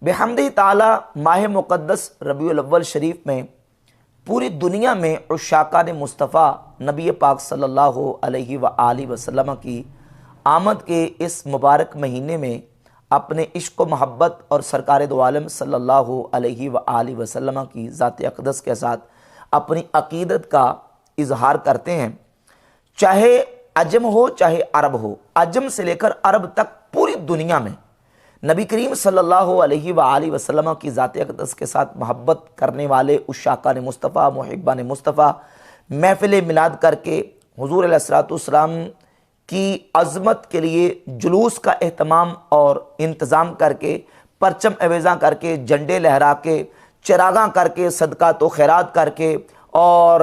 بحمدہ تعالی ماہ مقدس ربیع الاول شریف میں پوری دنیا میں عشاقان مصطفیٰ نبی پاک صلی اللہ علیہ وآلہ وسلم کی آمد کے اس مبارک مہینے میں اپنے عشق و محبت اور سرکار دو عالم صلی اللہ علیہ وآلہ وسلم کی ذات اقدس کے ساتھ اپنی عقیدت کا اظہار کرتے ہیں۔ چاہے عجم ہو چاہے عرب ہو، عجم سے لے کر عرب تک پوری دنیا میں نبی کریم صلی اللہ علیہ وآلہ وسلم کی ذات اقدس کے ساتھ محبت کرنے والے عشاقان مصطفیٰ، محبان مصطفیٰ محفل میلاد کر کے حضور علیہ الصلوۃ والسلام کی عظمت کے لیے جلوس کا اہتمام اور انتظام کر کے، پرچم اویزاں کر کے، جھنڈے لہرا کے، چراغاں کر کے، صدقات و خیرات کر کے اور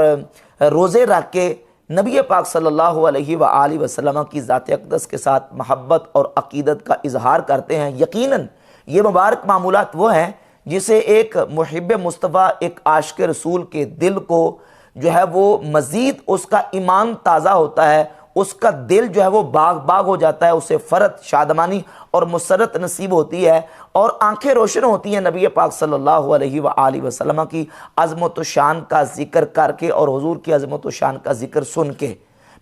روزے رکھ کے نبی پاک صلی اللہ علیہ وآلہ وسلم کی ذات اقدس کے ساتھ محبت اور عقیدت کا اظہار کرتے ہیں۔ یقیناً یہ مبارک معمولات وہ ہیں جسے ایک محب مصطفیٰ، ایک عاشق رسول کے دل کو جو ہے وہ مزید اس کا ایمان تازہ ہوتا ہے، اس کا دل جو ہے وہ باغ باغ ہو جاتا ہے، اسے فرحت، شادمانی اور مسرت نصیب ہوتی ہے اور آنکھیں روشن ہوتی ہیں نبی پاک صلی اللہ علیہ وآلہ وسلم کی عظمت و شان کا ذکر کر کے اور حضور کی عظمت و شان کا ذکر سن کے۔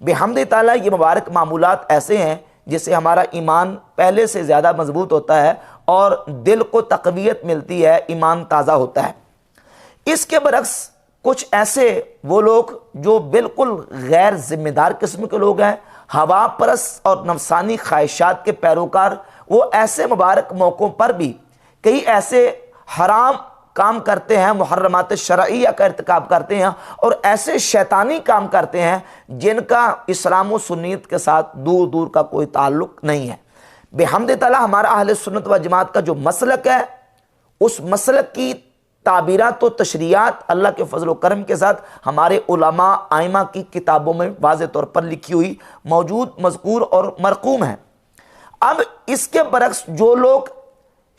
بحمد تعالیٰ یہ مبارک معمولات ایسے ہیں جس سے ہمارا ایمان پہلے سے زیادہ مضبوط ہوتا ہے اور دل کو تقویت ملتی ہے، ایمان تازہ ہوتا ہے۔ اس کے برعکس کچھ ایسے وہ لوگ جو بالکل غیر ذمہ دار قسم کے لوگ ہیں، ہوا پرست اور نفسانی خواہشات کے پیروکار، وہ ایسے مبارک موقعوں پر بھی کئی ایسے حرام کام کرتے ہیں، محرمات شرعیہ کا ارتکاب کرتے ہیں اور ایسے شیطانی کام کرتے ہیں جن کا اسلام و سنت کے ساتھ دور دور کا کوئی تعلق نہیں ہے۔ بحمد تعالیٰ ہمارا اہل سنت و جماعت کا جو مسلک ہے، اس مسلک کی تعبیرات و تشریحات اللہ کے فضل و کرم کے ساتھ ہمارے علماء ائمہ کی کتابوں میں واضح طور پر لکھی ہوئی موجود، مذکور اور مرقوم ہے۔ اب اس کے برعکس جو لوگ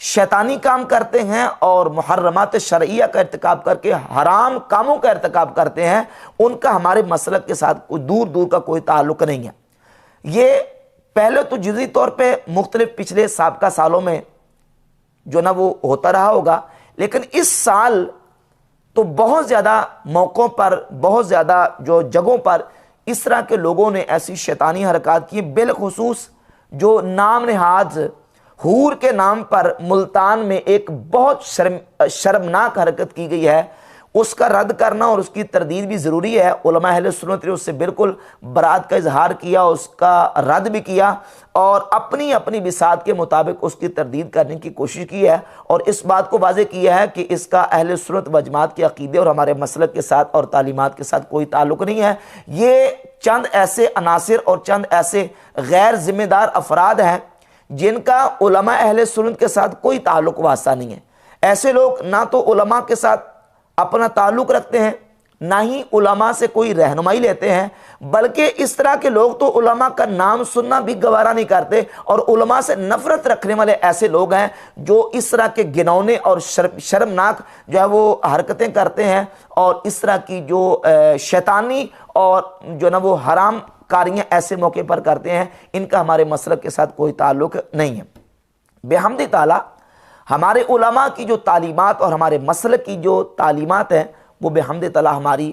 شیطانی کام کرتے ہیں اور محرمات شرعیہ کا ارتکاب کر کے حرام کاموں کا ارتکاب کرتے ہیں، ان کا ہمارے مسلک کے ساتھ کوئی دور دور کا کوئی تعلق نہیں ہے۔ یہ پہلے تو جزوی طور پہ مختلف پچھلے سابقہ سالوں میں جو نا وہ ہوتا رہا ہوگا، لیکن اس سال تو بہت زیادہ موقعوں پر، بہت زیادہ جو جگہوں پر اس طرح کے لوگوں نے ایسی شیطانی حرکات کی، بالخصوص جو نام نہاد حور کے نام پر ملتان میں ایک بہت شرمناک حرکت کی گئی ہے، اس کا رد کرنا اور اس کی تردید بھی ضروری ہے۔ علماء اہل سنت نے اس سے بالکل برات کا اظہار کیا، اس کا رد بھی کیا اور اپنی اپنی بساط کے مطابق اس کی تردید کرنے کی کوشش کی ہے اور اس بات کو واضح کیا ہے کہ اس کا اہل سنت و جماعت کے عقیدے اور ہمارے مسلک کے ساتھ اور تعلیمات کے ساتھ کوئی تعلق نہیں ہے۔ یہ چند ایسے عناصر اور چند ایسے غیر ذمہ دار افراد ہیں جن کا علماء اہل سنت کے ساتھ کوئی تعلق واسطہ نہیں ہے۔ ایسے لوگ نہ تو علماء کے ساتھ اپنا تعلق رکھتے ہیں، نہ ہی علماء سے کوئی رہنمائی لیتے ہیں، بلکہ اس طرح کے لوگ تو علماء کا نام سننا بھی گوارا نہیں کرتے اور علماء سے نفرت رکھنے والے ایسے لوگ ہیں جو اس طرح کے گنونے اور شرمناک جو ہے وہ حرکتیں کرتے ہیں اور اس طرح کی جو شیطانی اور جو نا وہ حرام کاریاں ایسے موقع پر کرتے ہیں، ان کا ہمارے مسلک کے ساتھ کوئی تعلق نہیں ہے۔ بحمد تعالیٰ ہمارے علماء کی جو تعلیمات اور ہمارے مسلک کی جو تعلیمات ہیں، وہ بحمد تعالیٰ ہماری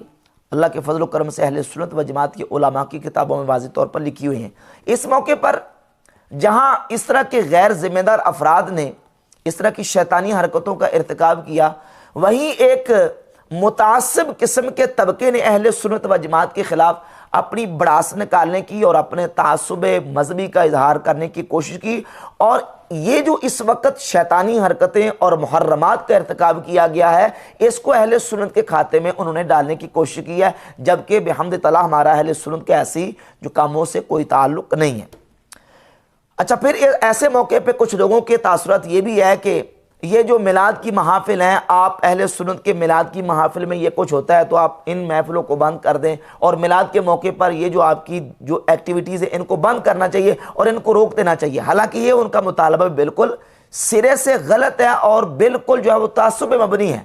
اللہ کے فضل و کرم سے اہل سنت و جماعت کی علماء کی کتابوں میں واضح طور پر لکھی ہوئی ہیں۔ اس موقع پر جہاں اس طرح کے غیر ذمہ دار افراد نے اس طرح کی شیطانی حرکتوں کا ارتکاب کیا، وہیں ایک متعصب قسم کے طبقے نے اہل سنت و جماعت کے خلاف اپنی بڑاس نکالنے کی اور اپنے تعصب مذہبی کا اظہار کرنے کی کوشش کی اور یہ جو اس وقت شیطانی حرکتیں اور محرمات کا ارتکاب کیا گیا ہے، اس کو اہل سنت کے کھاتے میں انہوں نے ڈالنے کی کوشش کی ہے، جبکہ بحمد تعالیٰ ہمارا اہل سنت کے ایسی جو کاموں سے کوئی تعلق نہیں ہے۔ اچھا، پھر ایسے موقع پہ کچھ لوگوں کے تاثرات یہ بھی ہے کہ یہ جو میلاد کی محافل ہیں، آپ اہل سنت کے میلاد کی محافل میں یہ کچھ ہوتا ہے تو آپ ان محفلوں کو بند کر دیں اور میلاد کے موقع پر یہ جو آپ کی جو ایکٹیویٹیز ہیں ان کو بند کرنا چاہیے اور ان کو روک دینا چاہیے۔ حالانکہ یہ ان کا مطالبہ بالکل سرے سے غلط ہے اور بالکل جو ہے وہ تعصب پہ مبنی ہے۔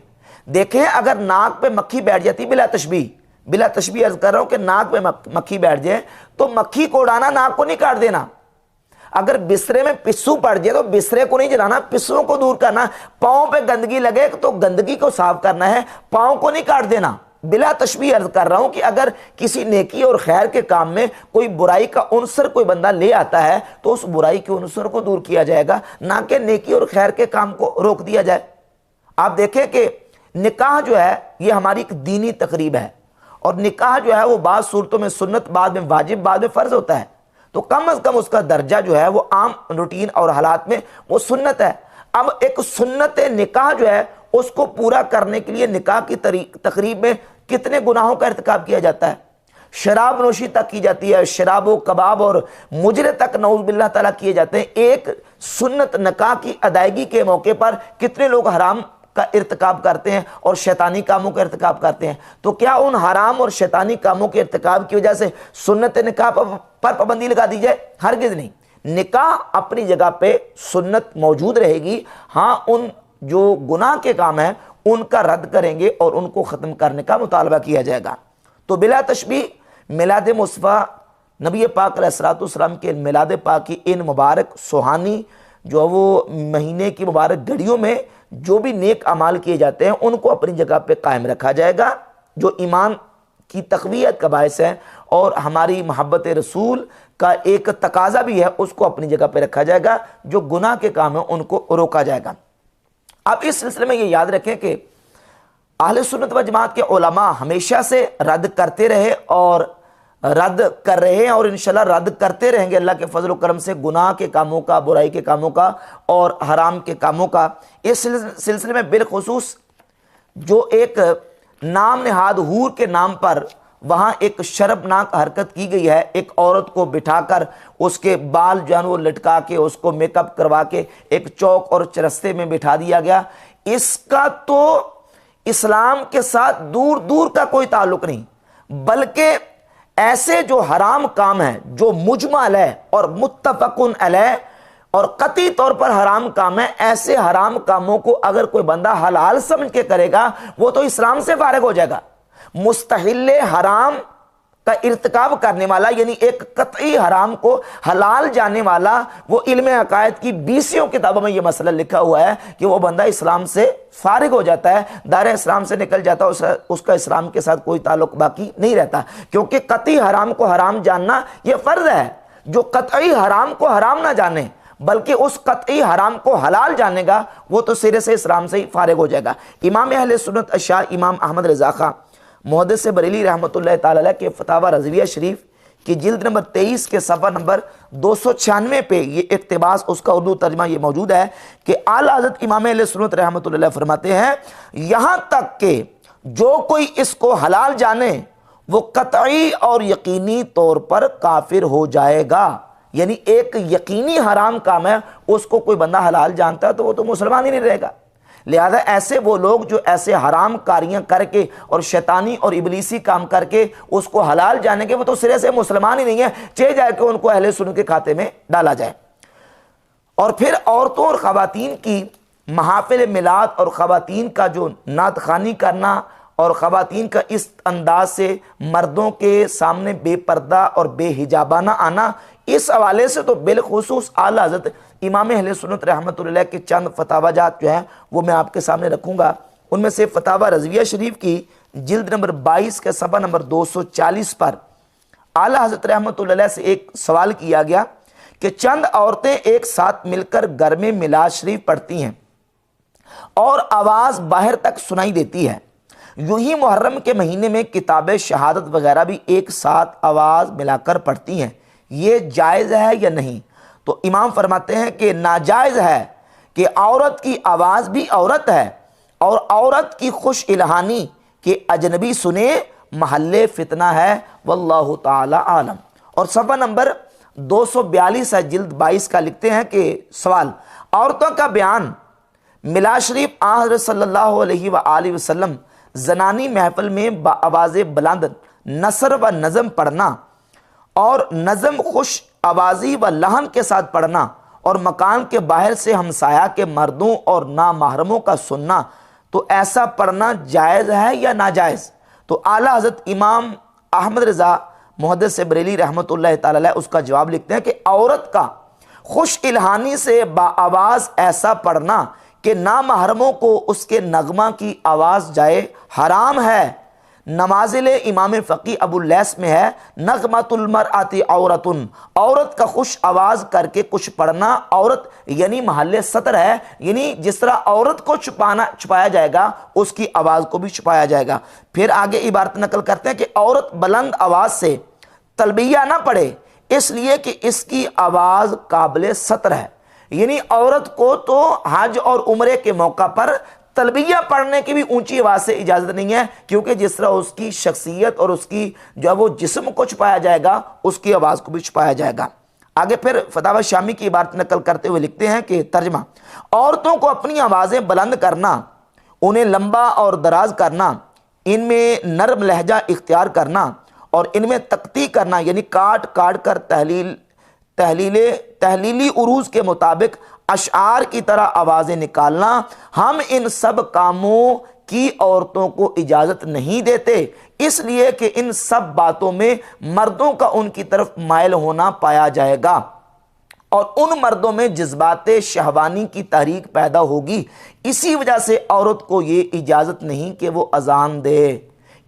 دیکھیں، اگر ناک پہ مکھی بیٹھ جاتی، بلا تشبیہ عرض کر رہا ہوں کہ ناک پہ مکھی بیٹھ جائے تو مکھی کو اڑانا، ناک کو نہیں کاٹ دینا۔ اگر بسترے میں پسو پڑ جائے تو بسترے کو نہیں جلانا، پسوں کو دور کرنا، پاؤں پہ گندگی لگے تو گندگی کو صاف کرنا ہے، پاؤں کو نہیں کاٹ دینا۔ بلا تشبیہ عرض کر رہا ہوں کہ اگر کسی نیکی اور خیر کے کام میں کوئی برائی کا عنصر کوئی بندہ لے آتا ہے تو اس برائی کے عنصر کو دور کیا جائے گا، نہ کہ نیکی اور خیر کے کام کو روک دیا جائے۔ آپ دیکھیں کہ نکاح جو ہے یہ ہماری ایک دینی تقریب ہے، اور نکاح جو ہے وہ بعض صورتوں میں سنت، بعد میں واجب، بعد میں فرض ہوتا ہے، تو کم از کم اس کا درجہ جو ہے وہ عام روٹین اور حالات میں وہ سنت ہے۔ اب ایک سنت نکاح جو ہے اس کو پورا کرنے کے لیے نکاح کی تقریب میں کتنے گناہوں کا ارتکاب کیا جاتا ہے، شراب نوشی تک کی جاتی ہے، شراب و کباب اور مجرے تک نعوذ باللہ تعالیٰ کیے جاتے ہیں۔ ایک سنت نکاح کی ادائیگی کے موقع پر کتنے لوگ حرام کا ارتکاب کرتے ہیں اور شیطانی کاموں کا ارتکاب کرتے ہیں، تو کیا ان حرام اور شیطانی کاموں کے ارتکاب کی وجہ سے سنت نکاح پر پابندی لگا دی جائے؟ ہرگز نہیں۔ نکاح اپنی جگہ پہ سنت موجود رہے گی، ہاں ان جو گناہ کے کام ہیں ان کا رد کریں گے اور ان کو ختم کرنے کا مطالبہ کیا جائے گا۔ تو بلا تشبیہ میلاد مصطفیٰ نبی پاک علیہ السلام کے میلاد پاک کی ان مبارک سہانی جو وہ مہینے کی مبارک گھڑیوں میں جو بھی نیک اعمال کیے جاتے ہیں ان کو اپنی جگہ پہ قائم رکھا جائے گا، جو ایمان کی تقویت کا باعث ہے اور ہماری محبت رسول کا ایک تقاضا بھی ہے، اس کو اپنی جگہ پہ رکھا جائے گا۔ جو گناہ کے کام ہیں ان کو روکا جائے گا۔ اب اس سلسلے میں یہ یاد رکھیں کہ اہل سنت و جماعت کے علماء ہمیشہ سے رد کرتے رہے اور رد کر رہے ہیں، اور انشاءاللہ رد کرتے رہیں گے اللہ کے فضل و کرم سے گناہ کے کاموں کا، برائی کے کاموں کا اور حرام کے کاموں کا۔ اس سلسلے میں بالخصوص جو ایک نام نہاد حور کے نام پر وہاں ایک شرمناک حرکت کی گئی ہے، ایک عورت کو بٹھا کر اس کے بال جو ہے وہ لٹکا کے اس کو میک اپ کروا کے ایک چوک اور چرستے میں بٹھا دیا گیا، اس کا تو اسلام کے ساتھ دور دور کا کوئی تعلق نہیں، بلکہ ایسے جو حرام کام ہیں جو مجمع علیہ اور متفقن علیہ اور قطعی طور پر حرام کام ہے، ایسے حرام کاموں کو اگر کوئی بندہ حلال سمجھ کے کرے گا وہ تو اسلام سے فارغ ہو جائے گا۔ مستحل حرام کا ارتکاب کرنے والا، یعنی ایک قطعی حرام کو حلال جاننے والا، وہ علم عقائد کی 20 کتابوں میں یہ مسئلہ لکھا ہوا ہے کہ وہ بندہ اسلام سے فارغ ہو جاتا ہے، دائرہ اسلام سے نکل جاتا ہے، اس کا اسلام کے ساتھ کوئی تعلق باقی نہیں رہتا، کیونکہ قطعی حرام کو حرام جاننا یہ فرض ہے۔ جو قطعی حرام کو حرام نہ جانے بلکہ اس قطعی حرام کو حلال جانے گا وہ تو سرے سے اسلام سے ہی فارغ ہو جائے گا۔ امام اہل سنت اشاع امام احمد رضا خان محدث بریلی رحمۃ اللہ تعالی علیہ کے فتاوی رضویہ شریف کی جلد نمبر 23 کے صفحہ نمبر 296 پہ یہ اقتباس، اس کا اردو ترجمہ یہ موجود ہے کہ اعلیٰ حضرت امام اہل سنت رحمۃ اللہ علیہ فرماتے ہیں، یہاں تک کہ جو کوئی اس کو حلال جانے وہ قطعی اور یقینی طور پر کافر ہو جائے گا۔ یعنی ایک یقینی حرام کام ہے، اس کو کوئی بندہ حلال جانتا ہے تو وہ تو مسلمان ہی نہیں رہے گا۔ لہذا ایسے وہ لوگ جو ایسے حرام کاریاں کر کے اور شیطانی اور ابلیسی کام کر کے اس کو حلال جانے کے، وہ تو سرے سے مسلمان ہی نہیں ہے، چاہے جائے کہ ان کو اہل سنت کے کھاتے میں ڈالا جائے۔ اور پھر عورتوں اور خواتین کی محافل میلاد اور خواتین کا جو نعت خوانی کرنا اور خواتین کا اس انداز سے مردوں کے سامنے بے پردہ اور بے حجابانہ آنا، اس حوالے سے تو بالخصوص اعلیٰ حضرت امام اہل سنت رحمۃ اللہ کے چند فتاوی جات جو ہیں وہ میں آپ کے سامنے رکھوں گا۔ ان میں سے فتاوی رضویہ شریف کی جلد نمبر 22 کے صفحہ نمبر 240 پر اعلیٰ حضرت رحمۃ اللہ علیہ سے ایک سوال کیا گیا کہ چند عورتیں ایک ساتھ مل کر گھر میں میلاد شریف پڑھتی ہیں اور آواز باہر تک سنائی دیتی ہے، یوں ہی محرم کے مہینے میں کتاب شہادت وغیرہ بھی ایک ساتھ آواز ملا کر پڑھتی ہیں، یہ جائز ہے یا نہیں؟ تو امام فرماتے ہیں کہ ناجائز ہے کہ عورت کی آواز بھی عورت ہے اور عورت کی خوش الہانی کہ اجنبی سنے محل فتنہ ہے، واللہ تعالی عالم۔ اور صفحہ نمبر 242 ہے جلد 22 کا لکھتے ہیں کہ سوال، عورتوں کا بیان میلاد شریف حضرت صلی اللہ علیہ وآلہ وسلم زنانی محفل میں بآواز بلند نثر و نظم پڑھنا اور نظم خوش آوازی و لحن کے ساتھ پڑھنا اور مکان کے باہر سے ہمسایہ کے مردوں اور نامحرموں کا سننا، تو ایسا پڑھنا جائز ہے یا ناجائز؟ تو اعلیٰ حضرت امام احمد رضا محدث بریلی رحمۃ اللہ تعالی علیہ اس کا جواب لکھتے ہیں کہ عورت کا خوش الہانی سے باآواز ایسا پڑھنا کہ نامحرموں کو اس کے نغمہ کی آواز جائے حرام ہے۔ نمازل امام فقی ابو اللیث میں ہے نغمۃ المرأۃ عورتن، عورت کا خوش آواز کر کے کچھ پڑھنا، عورت یعنی محل ستر ہے، یعنی جس طرح عورت کو چھپایا جائے گا اس کی آواز کو بھی چھپایا جائے گا۔ پھر آگے عبارت نقل کرتے ہیں کہ عورت بلند آواز سے تلبیہ نہ پڑھے اس لیے کہ اس کی آواز قابل ستر ہے، یعنی عورت کو تو حج اور عمرے کے موقع پر تلبیہ پڑھنے کی بھی اونچی آواز سے اجازت نہیں ہے، کیونکہ جس طرح اس کی شخصیت اور اس کی جو وہ جسم کو چھپایا جائے گا اس کی آواز کو بھی چھپایا جائے گا۔ آگے پھر فتاوی شامی کی عبارت نقل کرتے ہوئے لکھتے ہیں کہ ترجمہ، عورتوں کو اپنی آوازیں بلند کرنا، انہیں لمبا اور دراز کرنا، ان میں نرم لہجہ اختیار کرنا اور ان میں تقطیع کرنا یعنی کاٹ کاٹ کر تحلیلی عروض کے مطابق اشعار کی طرح آوازیں نکالنا، ہم ان سب کاموں کی عورتوں کو اجازت نہیں دیتے، اس لیے کہ ان سب باتوں میں مردوں کا ان کی طرف مائل ہونا پایا جائے گا اور ان مردوں میں جذبات شہوانی کی تحریک پیدا ہوگی، اسی وجہ سے عورت کو یہ اجازت نہیں کہ وہ اذان دے۔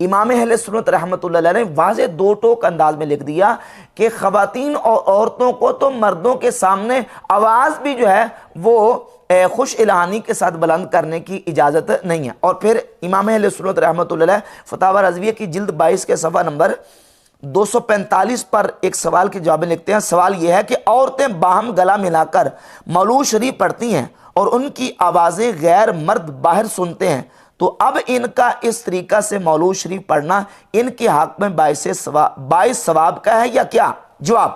امام اہل سنت رحمۃ اللہ علیہ نے واضح دو ٹوک انداز میں لکھ دیا کہ خواتین اور عورتوں کو تو مردوں کے سامنے آواز بھی جو ہے وہ خوش الہانی کے ساتھ بلند کرنے کی اجازت نہیں ہے۔ اور پھر امام اہل سنت رحمۃ اللہ علیہ فتاوی رضویہ کی جلد 22 کے صفحہ نمبر 245 پر ایک سوال کے جواب میں لکھتے ہیں، سوال یہ ہے کہ عورتیں باہم گلا ملا کر مولود شریف پڑھتی ہیں اور ان کی آوازیں غیر مرد باہر سنتے ہیں، تو اب ان کا اس طریقہ سے مولود شریف پڑھنا ان کے حق میں باعث ثواب کا ہے یا کیا؟ جواب،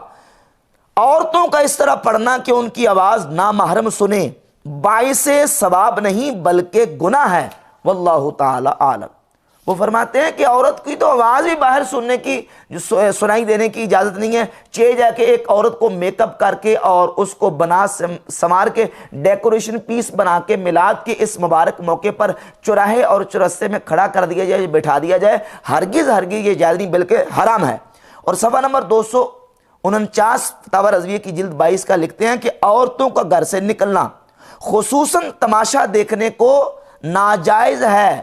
عورتوں کا اس طرح پڑھنا کہ ان کی آواز نامحرم سنیں باعث ثواب نہیں بلکہ گناہ ہے، واللہ تعالی عالم۔ وہ فرماتے ہیں کہ عورت کی تو آواز بھی باہر سننے کی سنائی دینے کی اجازت نہیں ہے، چے جا کے ایک عورت کو میک اپ کر کے اور اس کو بنا سنوار کے ڈیکوریشن پیس بنا کے میلاد کے اس مبارک موقع پر چوراہے اور چورستے میں کھڑا کر دیا جائے، بٹھا دیا جائے، ہرگز یہ جائز نہیں بلکہ حرام ہے۔ اور صفحہ نمبر 249 فتاوی رضویہ کی جلد 22 کا لکھتے ہیں کہ عورتوں کا گھر سے نکلنا خصوصاً تماشا دیکھنے کو ناجائز ہے،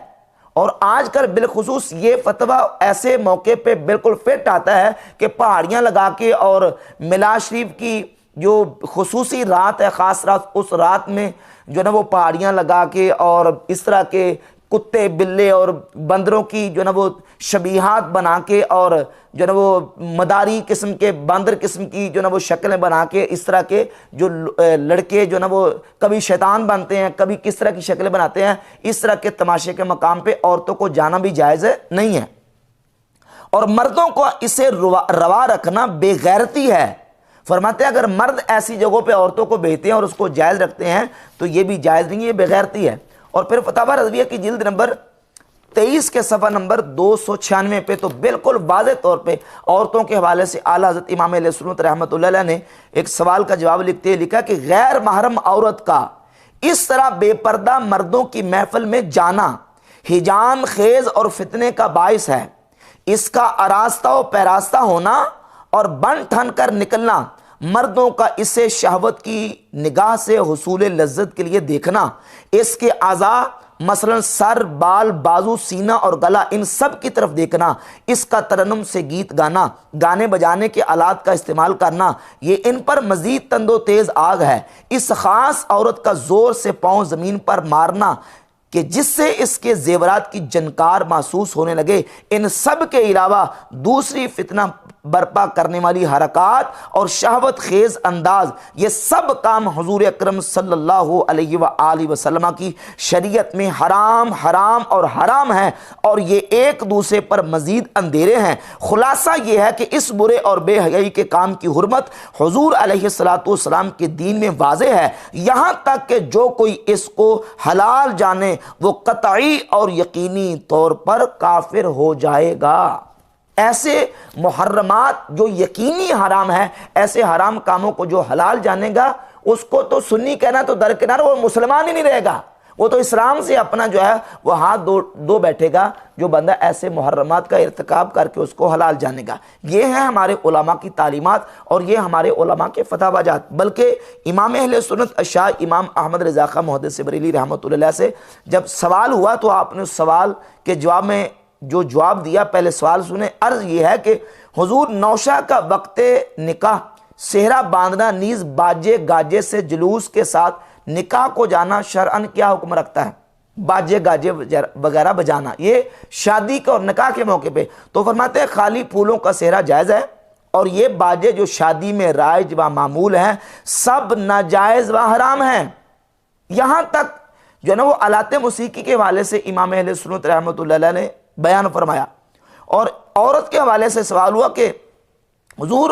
اور آج کل بالخصوص یہ فتویٰ ایسے موقع پہ بالکل فٹ آتا ہے کہ پہاڑیاں لگا کے اور میلاد شریف کی جو خصوصی رات ہے، خاص رات، اس رات میں جو نا وہ پہاڑیاں لگا کے اور اس طرح کے کتے بلے اور بندروں کی جو نا وہ شبیہات بنا کے اور جو نا وہ مداری قسم کے باندر قسم کی جو نا وہ شکلیں بنا کے، اس طرح کے جو لڑکے جو نا وہ کبھی شیطان بنتے ہیں، کبھی کس طرح کی شکلیں بناتے ہیں، اس طرح کے تماشے کے مقام پہ عورتوں کو جانا بھی جائز نہیں ہے، اور مردوں کو اسے روا رکھنا بے غیرتی ہے۔ فرماتے ہیں اگر مرد ایسی جگہوں پہ عورتوں کو بھیجتے ہیں اور اس کو جائز رکھتے ہیں تو یہ بھی جائز نہیں ہے، یہ بے غیرتی ہے۔ اور پھر فتاوی رضویہ کی جلد نمبر 23 کے صفحہ نمبر 296 پہ تو بالکل واضح طور پہ عورتوں کے حوالے سے اعلیٰ حضرت امام اہل سنت رحمۃ اللہ علیہ نے ایک سوال کا جواب لکھتے ہوئے لکھا کہ غیر محرم عورت کا اس طرح بے پردہ مردوں کی محفل میں جانا ہجان خیز اور فتنے کا باعث ہے، اس کا آراستہ و پیراستہ ہونا اور بن ٹھن کر نکلنا، مردوں کا اسے شہوت کی نگاہ سے حصول لذت کے لیے دیکھنا، اس کے اعضاء مثلا سر، بال، بازو، سینہ اور گلا، ان سب کی طرف دیکھنا، اس کا ترنم سے گیت گانا، گانے بجانے کے آلات کا استعمال کرنا، یہ ان پر مزید تند و تیز آگ ہے۔ اس خاص عورت کا زور سے پاؤں زمین پر مارنا کہ جس سے اس کے زیورات کی جنکار محسوس ہونے لگے، ان سب کے علاوہ دوسری فتنہ برپا کرنے والی حرکات اور شہوت خیز انداز، یہ سب کام حضور اکرم صلی اللہ علیہ وآلہ وسلم کی شریعت میں حرام حرام اور حرام ہیں، اور یہ ایک دوسرے پر مزید اندھیرے ہیں۔ خلاصہ یہ ہے کہ اس برے اور بے حیائی کے کام کی حرمت حضور علیہ السلام کے دین میں واضح ہے، یہاں تک کہ جو کوئی اس کو حلال جانے وہ قطعی اور یقینی طور پر کافر ہو جائے گا۔ ایسے محرمات جو یقینی حرام ہے، ایسے حرام کاموں کو جو حلال جانے گا اس کو تو سنی کہنا تو درکنار، وہ مسلمان ہی نہیں رہے گا، وہ تو اسلام سے اپنا جو ہے وہ ہاتھ دو بیٹھے گا جو بندہ ایسے محرمات کا ارتکاب کر کے اس کو حلال جانے گا۔ یہ ہے ہمارے علماء کی تعلیمات اور یہ ہمارے علماء کے فتاوی جات۔ بلکہ امام اہل سنت شاہ امام احمد رضا خاں محدث بریلوی رحمۃ اللہ علیہ سے جب سوال ہوا تو آپ نے اس سوال کے جواب میں جو جواب دیا، پہلے سوال سنیں۔ عرض یہ ہے کہ حضور نوشہ کا وقت نکاح صحرا باندھنا نیز باجے گاجے سے جلوس کے ساتھ نکاح کو جانا شرعاً کیا حکم رکھتا ہے؟ باجے گاجے وغیرہ بجانا یہ شادی کا اور نکاح کے موقع پہ، تو فرماتے ہیں خالی پھولوں کا صحرا جائز ہے، اور یہ باجے جو شادی میں رائج و معمول ہیں سب ناجائز و حرام ہیں۔ یہاں تک جو ہے نا وہ آلات موسیقی کے حوالے سے امام اہل سنت رحمۃ اللہ علیہ نے بیان فرمایا۔ اور عورت کے حوالے سے سوال ہوا کہ حضور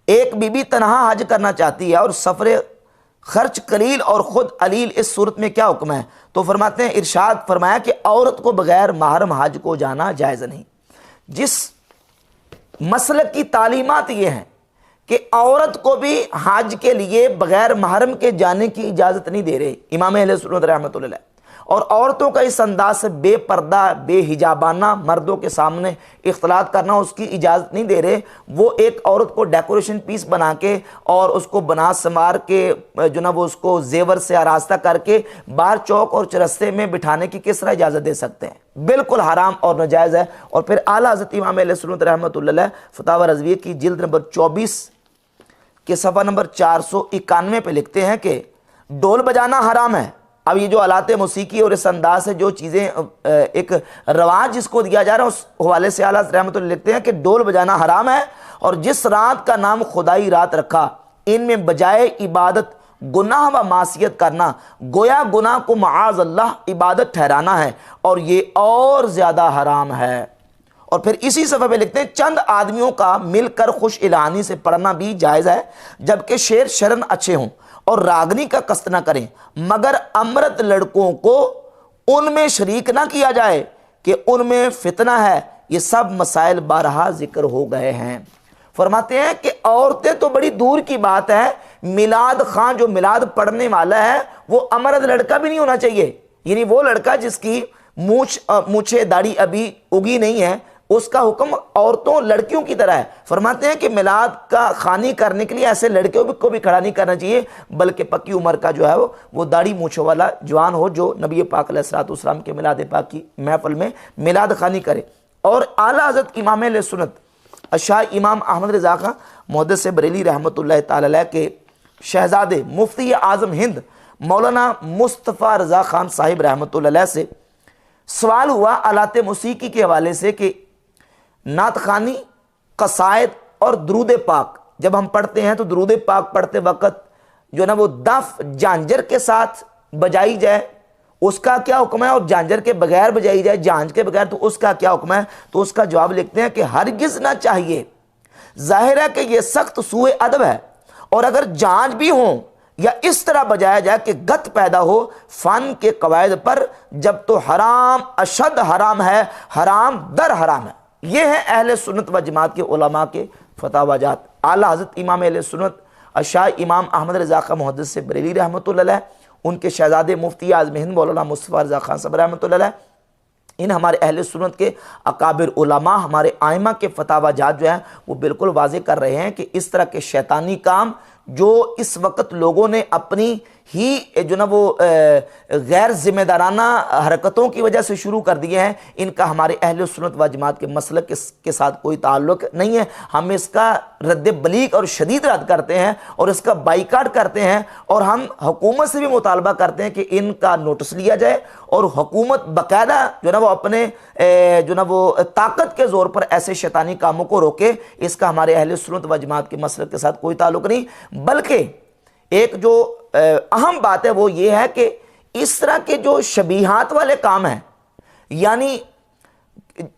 ایک بی بی تنہا حج کرنا چاہتی ہے اور سفر خرچ قلیل اور خود علیل، اس صورت میں کیا حکم ہے؟ تو فرماتے ہیں ارشاد فرمایا کہ عورت کو بغیر محرم حج کو جانا جائز نہیں۔ جس مسلک کی تعلیمات یہ ہیں کہ عورت کو بھی حج کے لیے بغیر محرم کے جانے کی اجازت نہیں دے رہے امام اہل سنت رحمۃ اللہ علیہ، اور عورتوں کا اس انداز سے بے پردہ بے حجابانہ مردوں کے سامنے اختلاط کرنا اس کی اجازت نہیں دے رہے۔ وہ ایک عورت کو ڈیکوریشن پیس بنا کے اور اس کو بنا سمار کے جو نا وہ اس کو زیور سے آراستہ کر کے باہر چوک اور چرستے میں بٹھانے کی کس طرح اجازت دے سکتے ہیں؟ بالکل حرام اور ناجائز ہے۔ اور پھر اعلیٰ حضرت امام اہل سنت رحمۃ اللہ علیہ فتاوی رضویہ کی جلد نمبر 24 کے صفحہ نمبر 491 پہ لکھتے ہیں کہ ڈول بجانا حرام ہے۔ اب یہ جو آلات موسیقی اور اس انداز سے جو چیزیں ایک رواج جس کو دیا جا رہا ہے اس حوالے سے اعلیٰ رحمۃ اللہ لکھتے ہیں کہ ڈول بجانا حرام ہے، اور جس رات کا نام خدائی رات رکھا ان میں بجائے عبادت گناہ و معصیت کرنا گویا گناہ کو معاذ اللہ عبادت ٹھہرانا ہے، اور یہ اور زیادہ حرام ہے۔ اور پھر اسی صفحے پہ لکھتے ہیں چند آدمیوں کا مل کر خوش الہانی سے پڑھنا بھی جائز ہے، جبکہ شعر شرن اچھے ہوں اور راگنی کا قصد نہ کریں، مگر امرت لڑکوں کو ان میں شریک نہ کیا جائے کہ ان میں فتنہ ہے۔ یہ سب مسائل بارہا ذکر ہو گئے ہیں۔ فرماتے ہیں کہ عورتیں تو بڑی دور کی بات ہے، میلاد خاں جو میلاد پڑھنے والا ہے وہ امرد لڑکا بھی نہیں ہونا چاہیے، یعنی وہ لڑکا جس کی مونچھے داڑھی ابھی اگی نہیں ہے، اس کا حکم عورتوں لڑکیوں کی طرح ہے۔ فرماتے ہیں کہ میلاد کا خوانی کرنے کے لیے ایسے لڑکیوں کو بھی کھڑا نہیں کرنا چاہیے، بلکہ پکی عمر کا جو ہے وہ داڑھی مونچھوں والا جوان ہو جو نبی پاک علیہ الصلوۃ والسلام کے میلاد پاک کی محفل میں میلاد خوانی کرے۔ اور اعلیٰ حضرت امام اہل سنت شاہ امام احمد رضا خاں محدث بریلوی رحمۃ اللہ تعالی علیہ کے شہزادے مفتی اعظم ہند مولانا مصطفیٰ رضا خان صاحب رحمۃ اللہ علیہ سے سوال ہوا آلات موسیقی کے حوالے سے کہ نعت خوانی، قصائد اور درود پاک جب ہم پڑھتے ہیں تو درود پاک پڑھتے وقت جو ہے نا وہ دف جانجر کے ساتھ بجائی جائے، اس کا کیا حکم ہے؟ اور جانجر کے بغیر بجائی جائے، جانج کے بغیر، تو اس کا کیا حکم ہے؟ تو اس کا جواب لکھتے ہیں کہ ہرگز نہ چاہیے۔ ظاہر ہے کہ یہ سخت سوء ادب ہے، اور اگر جانج بھی ہوں یا اس طرح بجایا جائے کہ گت پیدا ہو فن کے قواعد پر، جب تو حرام اشد حرام ہے، حرام در حرام ہے۔ یہ ہے اہل سنت و جماعت کے علماء کے فتاوی جات۔ اعلیٰ حضرت امام اہل سنت شاہ امام احمد رضا خاں محدث سے بریلوی رحمۃ اللہ علیہ، ان کے شہزادے مفتی اعظم ہند مولانا مصطفیٰ رضا خان صاحب رحمۃ اللہ علیہ، ان ہمارے اہل سنت کے اکابر علماء ہمارے ائمہ کے فتاوی جات جو ہیں وہ بالکل واضح کر رہے ہیں کہ اس طرح کے شیطانی کام جو اس وقت لوگوں نے اپنی ہی جو نا وہ غیر ذمہ دارانہ حرکتوں کی وجہ سے شروع کر دیے ہیں، ان کا ہمارے اہل سنت و جماعت کے مسلک کے ساتھ کوئی تعلق نہیں ہے۔ ہم اس کا رد بلیغ اور شدید رد کرتے ہیں اور اس کا بائیکاٹ کرتے ہیں، اور ہم حکومت سے بھی مطالبہ کرتے ہیں کہ ان کا نوٹس لیا جائے، اور حکومت باقاعدہ جو نا وہ اپنے جو نا وہ طاقت کے زور پر ایسے شیطانی کاموں کو روکے۔ اس کا ہمارے اہل سنت و جماعت کے مسلک کے ساتھ کوئی تعلق نہیں، بلکہ ایک جو اہم بات ہے وہ یہ ہے کہ اس طرح کے جو شبیہات والے کام ہیں، یعنی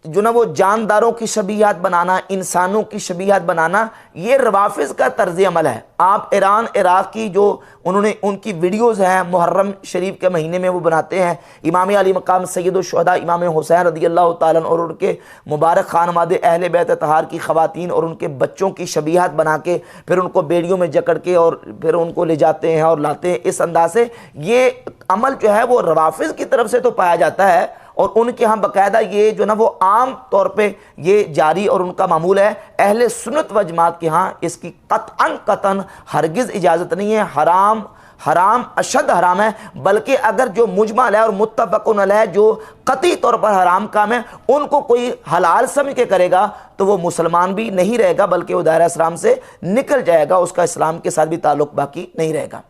جو نا وہ جانداروں کی شبیہات بنانا، انسانوں کی شبیہات بنانا، یہ روافظ کا طرز عمل ہے۔ آپ ایران عراق کی جو ان کی ویڈیوز ہیں محرم شریف کے مہینے میں وہ بناتے ہیں، امام علی مقام سید الشہداء امام حسین رضی اللہ تعالیٰ عنہ اور ان کے مبارک خانواد اہل بیت اطہار کی خواتین اور ان کے بچوں کی شبیہات بنا کے پھر ان کو بیڑیوں میں جکڑ کے اور پھر ان کو لے جاتے ہیں اور لاتے ہیں اس انداز سے۔ یہ عمل جو ہے وہ روافظ کی طرف سے تو پایا جاتا ہے، اور ان کے ہاں باقاعدہ یہ جو نا وہ عام طور پہ یہ جاری اور ان کا معمول ہے۔ اہل سنت و جماعت کے ہاں اس کی قطعاً ہرگز اجازت نہیں ہے، حرام اشد حرام ہے، بلکہ اگر جو مجمع علیہ اور متفق علیہ جو قطعی طور پر حرام کام ہے ان کو کوئی حلال سمجھ کے کرے گا تو وہ مسلمان بھی نہیں رہے گا، بلکہ وہ دائرہ اسلام سے نکل جائے گا، اس کا اسلام کے ساتھ بھی تعلق باقی نہیں رہے گا۔